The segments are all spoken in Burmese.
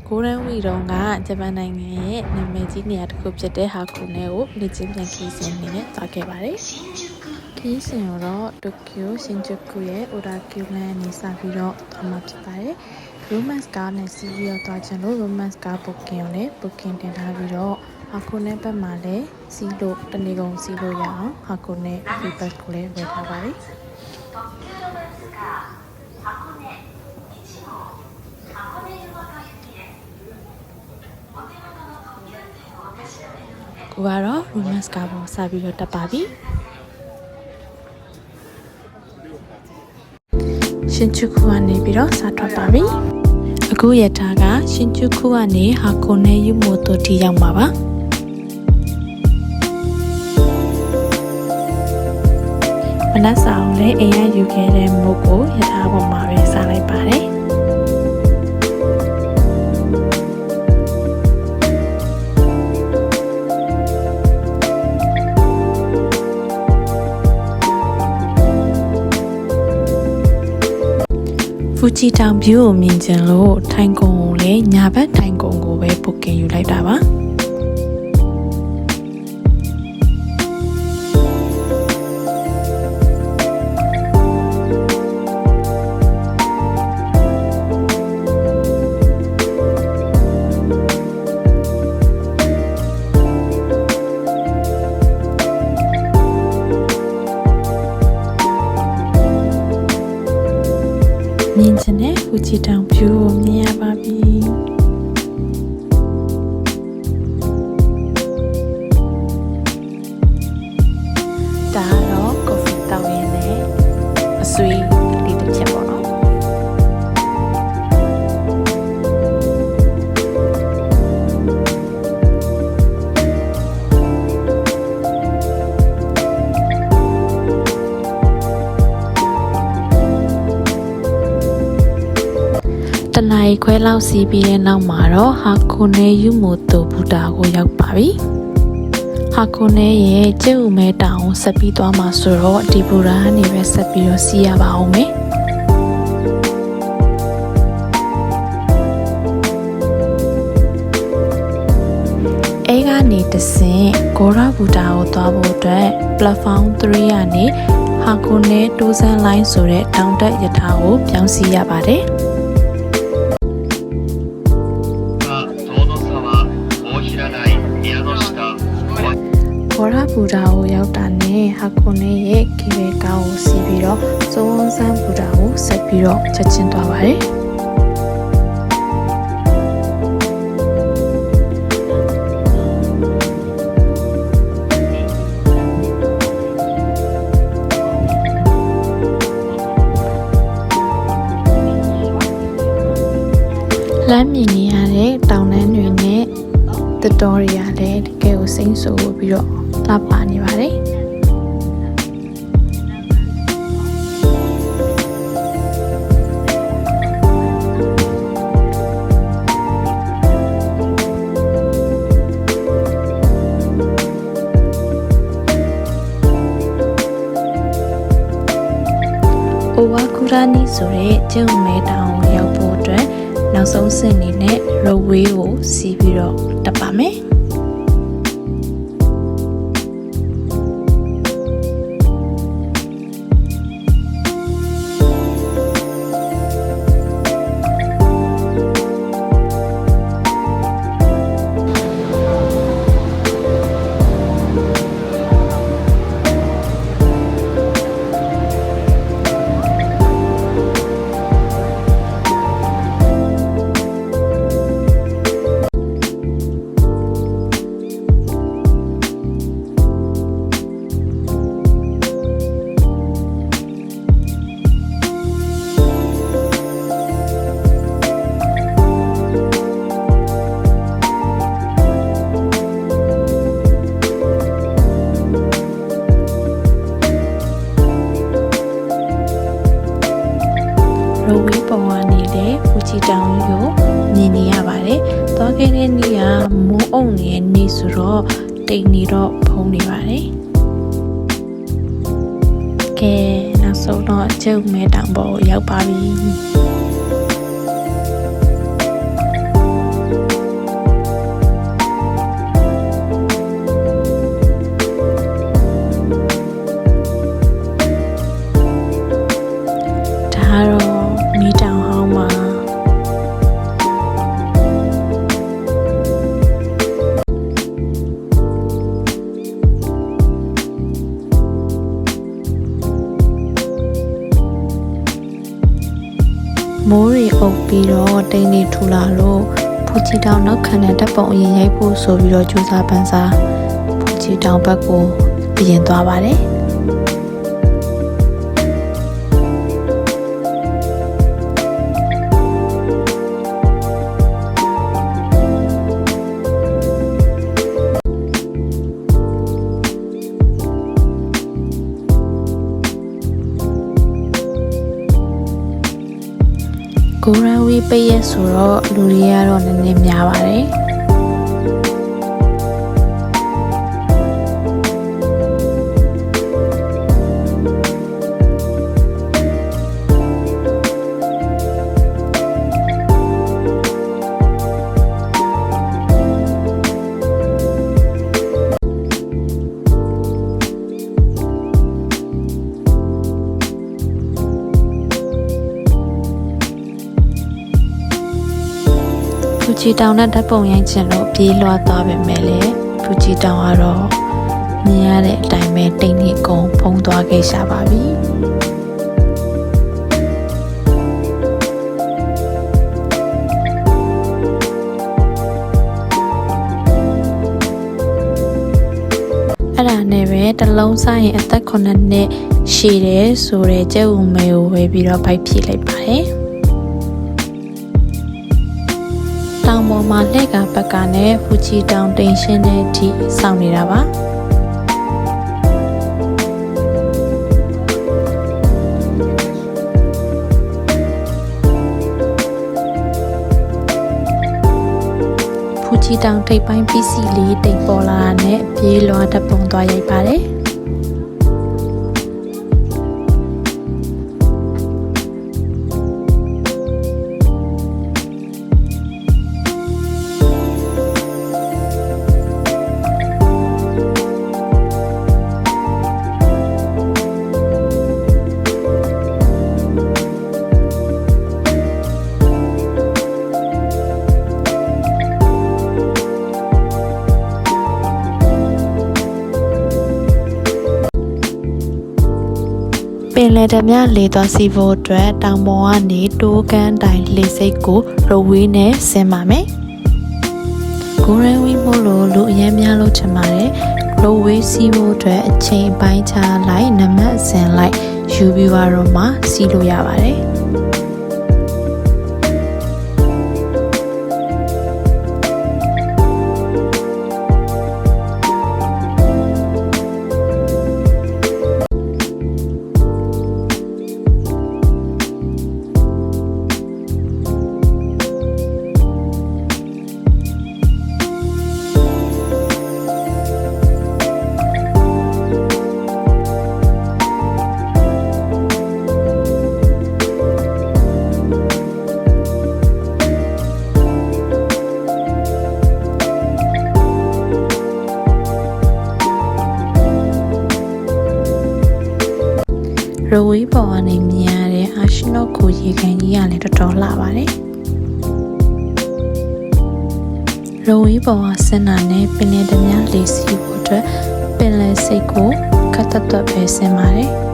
ကိုရန်ဝီတော့ကဂျပန်နိုင်ငံရဲ့နာမည်ကြီးနေရာတစ်ခုဖြစ်တဲ့ဟာကူနဲကိုလေ့ကျင့်ပြန်ခီးစဉ်အနေနဲ့သွားခဲ့ပါတယ်။ခီးစဉ်တော့တိုကျိုရှင်ဂျူကူရဲ့အိုဒါကျူလန်နေစပြီးတော့သွားမှာဖြစ်ပါတယ်။ romance ကားနဲ့စီးပြီးတော့သွားချင်လို့ romance ကား booking ကိုလည်း booking တင်ထားပြီးတော့ဟာကူနဲဘက်မှာလည်းစီးလို့တနေကုန်စီးလို့ရအောင်ဟာကူနဲ free pass ကိုလည်းဝယ်ထားပါတယ်။ကိုကတော့ romance ကားပေါ်စပြီးတော့တက်ပါပြီရှင်ချူကူကနေပြီးတော့စထွက်ပါပြီအခုရထားကရှင်ချူကူကနေဟာကိုနဲယူမိုတိုတီရောက်မှာပါမနက်စာအောင်လည်းအိမ်ရယူခဲ့တဲ့မုတ်ကိုရထားပေါ်မှာပဲစားလိုက်ပါတယ်ဖူဂျီတောင်ဗျူးကိုမြင်ချင်လို့ထိုင်ကုန်းကိုလည်းညာဘက်ထိုင်ကုန်းကိုပဲ booking ယူလိုက်တာပါမြင်ချင်တဲ့ဖူဂျီတောင်ဗျူးကိုမြင်ရပါပြီဒါတော့ coffee တောက်ရင်းနဲ့အဆွေးလေးတစ်ချက်ပေါ့နော်တနင်္ဂနွေခွဲလောက်စီးပြီးတဲ့နောက်မှာတော့ဟာကိုနဲယူမိုတိုဘူတာကိုရောက်ပါပြီဟာကိုနဲရဲ့ကျဲဥမဲတောင်ဆက်ပြီးသွားမှာဆိုတော့ဒီဘူတာကနေပဲဆက်ပြီးတော့စီးရပါအောင်မယ်အဲကနေတဆင့်ဂေါရာဘူတာကိုသွားဖို့အတွက် platform 3ကနေဟာကိုနဲတိုးစန်းလိုင်းဆိုတဲ့တောင်တက်ရထားကိုပြောင်းစီးရပါတယ်ဘောရဘူတာကိုရောက်တာနဲ့ဟာကိုနဲရဲ့ကေဘဲကားကိုစီးပြီးတော့စုံဝန်းဆန်းဘူတာကိုဆက်ပြီးတော့ချက်ချင်းသွားပါတယ်လမ်းမြင်နေရတဲ့တောင်တန်းတွေနဲ့တတော်ရီရလည်းတကယ်ကိုစိမ့်ဆိုပြီးတော့လှပနေပါတယ်အိုဝါကူရာနီဆိုတဲ့ကျုံမဲတောင်ကိုရောက်ဖို့အတွက်နောက်ဆုံးဆင့်နေနဲ့ roadway ကိုစီးပြီးတော့တက်ပါမယ်ရိုဝေးပေါ်ကနေလေဖူဂျီတောင်ကိုမြင်နေရပါတယ်။သွားခဲ့တဲ့နေ့ကမိုးအုံနေတဲ့နေ့ဆိုတော့တိမ်နေတော့ဖုံးနေပါတယ်။ကဲနောက်ဆုံးတော့ကျုပ်မဲတောင်ပေါ်ကိုရောက်ပါပြီ။ ပြီးတော့တိတ်နေထူလာလို့ဖူချီတောင်နောက်ခံတဲ့တပ်ပုံအရင်ရိုက်ဖို့ဆိုပြီးတော့ကြိုးစားပန်းစားဖူချီတောင်ဘက်ကိုပြင်သွားပါတယ်ကိုရန်ဝီပိတ်ရက်ဆိုတော့လူတွေကတော့နည်းနည်းများပါတယ်ဖူချီတောင်နဲ့ဓာတ်ပုံရိုက်ချင်လို့ပြေးလွှားသွားပေမဲ့လည်းဖူချီတောင်ကတော့မြင်ရတဲ့အတိုင်းပဲတိတ်နေကုန်ဖုံးသွားခဲ့ရှာပါပြီအဲ့ဒါနဲ့ပဲတလုံးစားရင်အသက်9နှစ်ရှည်တယ်ဆိုတဲ့ကျဲဦးမဲကိုဝယ်ပြီးတော့ဗိုက်ဖြည့်လိုက်ပါတယ်တောင်ပေါ်မှာလှည့်ကပတ်ကနဲ့ဖူချီတောင်တိမ်ရှင်းတဲ့အထိစောင့်နေတာပါဖူချီတောင်ထိပ်ပိုင်းပစ္စည်းလေးတိမ်ပေါ်လာတာနဲ့ပြေးလွှားတပ်ပုံသွားရိုက်ပါတယ်ပင်လယ်ဓမြလေသွားစီဖို့အတွက်တောင်ပေါ်ကနေတိုးကန်းတိုင်လေစိတ်ကိုရဝေးနဲ့ဆင်းပါမယ်။ဂိုရန်ဝီမို့လို့လူအများများလို့ထင်ပါတယ်။ရဝေးစီဖို့အတွက်အချိန်ပိုင်းခြားလိုက်နံပါတ်အစဉ်လိုက်ယူပြီးတော့မှစီလို့ရပါတယ်။ရဝေးပေါ်ကနေမြင်ရတဲ့အာရှနော့ကိုရေကန်ကြီးကလည်းတော်တော်လှပါတယ်။ရဝေးပေါ်ကဆင်းတာနဲ့ပင်လယ်ဓမြလေးစီဖို့အတွက်ပင်လယ်စိတ်ကိုခတ်သက်သက်ပဲဆင်းပါတယ်။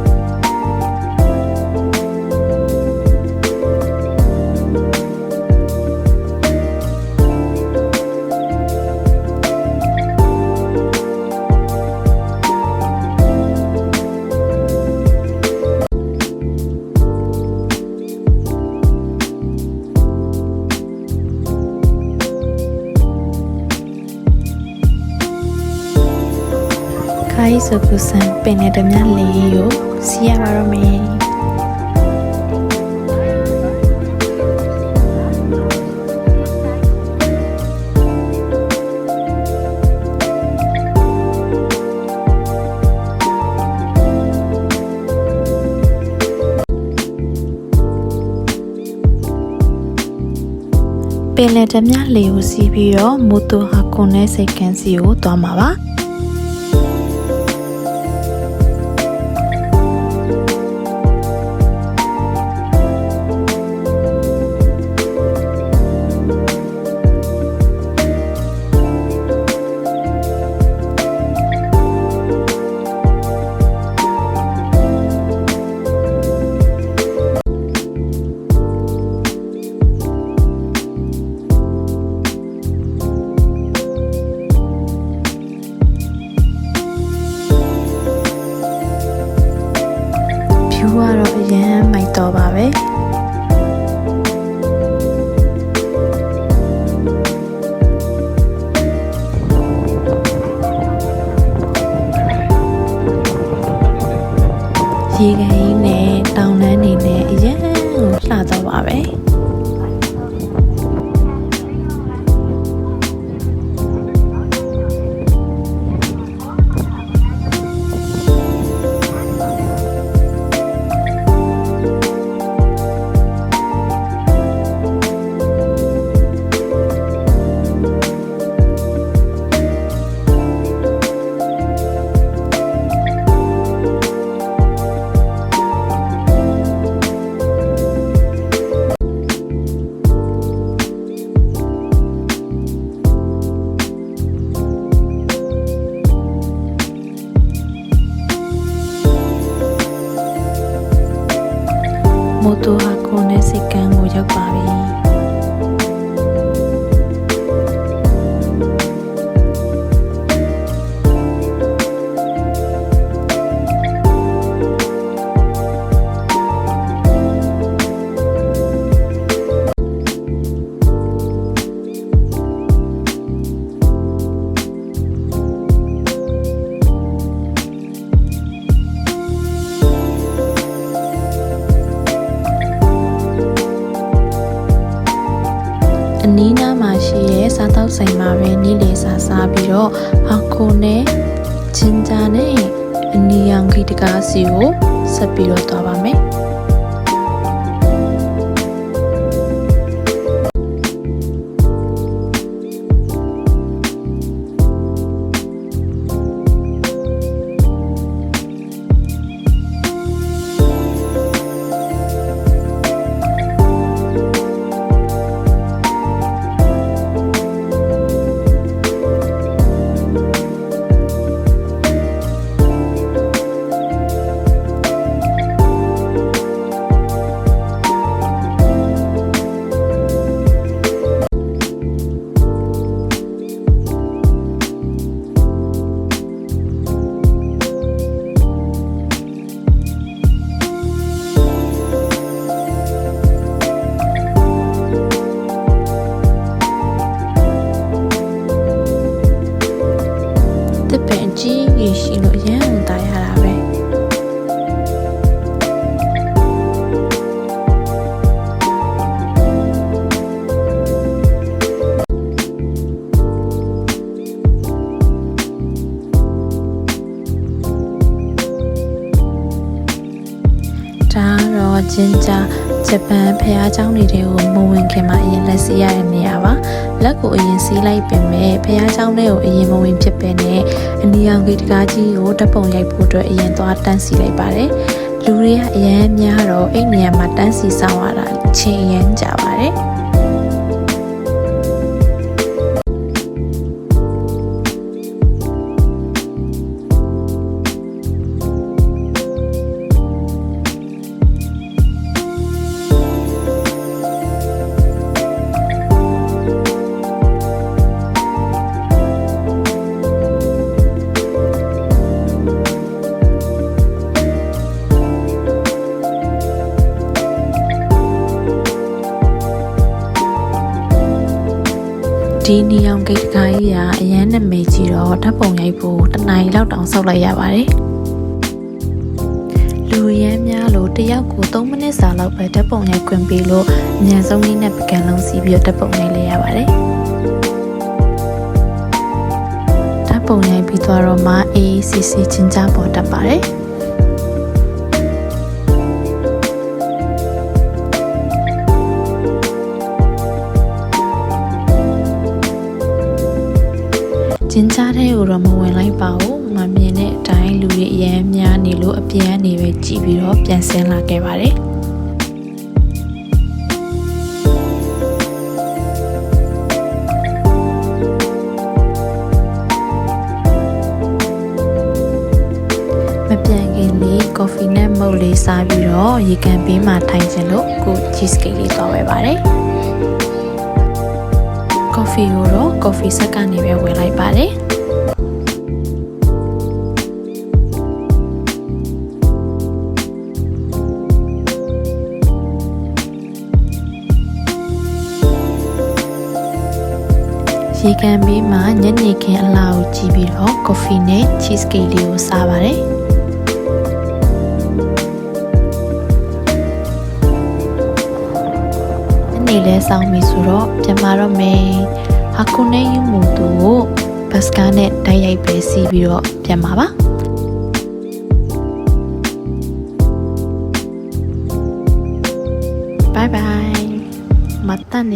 ခိုင်းစကူဆန်ပင်နဲ့တမြလေးကိုစီးရပါတော့မယ်ပင်နဲ့တမြလေးကိုစီးပြီးတော့မိုတိုဟာကွန်နဲ့စိတ်ကန်းစီကိုသွားမှာပါ ရေကန်ကြီးနဲ့တောင်တန်းနေနဲ့အရင်ကိုလှတော့ပါပဲမိုတိုဟာကိုနဲ့စိတ်ကန်းကိုရောက်ပါပြီအနီးနားမှာရှိရဲ့စားတောက်ဆိုင်မှာပဲနေ့လည်စာစားပြီးတော့အခိုနဲ့ဂျင်ဂျာနဲ့အနီရောင်ဂီတကားစီကိုဆက်ပြီးတော့သွားပါမယ်တစ်ပင်ကြီးကြီးရှိလို့ရမ်းတာရတာပဲဒါတော့ဂျင်ဂျာဂျပန်ဖျားเจ้าတွေကိုမဝင်ခင်မှာအရင်လက်စီးရတဲ့နေရာပါလက်ကိုအရင်စီးလိုက်ပင်မဲ့ဖျားเจ้าတွေကိုအရင်မဝင်ဖြစ်ပဲနဲ့အနီရောင်ဂီတကားကြီးကိုဓာတ်ပုံရိုက်ဖို့အတွက်အရင်သွားတန်းစီလိုက်ပါတယ်လူတွေကအရင်များတော့အဲ့နေရာမှာတန်းစီဆောင်ရတာချိန်အရင်ကြာပါတယ်ဒီနီယောင်ဂိတ်ကားကြီးကအရန်နာမည်ကြီးတော့ဓာတ်ပုံရိုက်ဖို့တနားရီလောက်တောင်စောက်လိုက်ရပါတယ်လူရမ်းများလို့တယောက်ကို3မိနစ်စာလောက်ပဲဓာတ်ပုံရိုက်ခွင့်ပေးလို့အမြန်ဆုံးလေးနဲ့ပကံလုံးစီးပြီးတော့ဓာတ်ပုံရိုက်လိုက်ရပါတယ်ဓာတ်ပုံရိုက်ပြီးတော့မှအေးစီစီချင်းချပေါ်တတ်ပါတယ်ဂျင်ဂျာတဲ့ကိုတော့မဝင်လိုက်ပါဘူးမမြင်တဲ့အတိုင်းလူတွေအရန်များနေလို့အပြင်ကနေပဲကြည့်ပြီးတော့ပြန်ဆင်းလာခဲ့ပါတယ်မပြန်ခင်လေးကော်ဖီနဲ့မုတ်လေးစားပြီးတော့ရေကန်ဘေးမှာထိုင်ချင်လို့ကို cheese cake လေးသွားဝယ်ပါတယ်ကော်ဖီကိုတော့ကော်ဖီဆက်ကနေပဲဝယ်လိုက်ပါတယ်ရေကန်ဘေးမှာညနေခင်းအလားကိုကြည့်ပြီးတော့ကော်ဖီနဲ့ cheese cake လေးကိုစားပါတယ် နေလဲစောင်းပြီဆိုတော့ပြန်มาတော့မယ်ဟာခုနဲ့ယူမှုတို့ဘတ်စကားနဲ့တိုက်ရိုက်ပဲစီးပြီးတော့ပြန်มาပါဘိုင်ဘိုင်またね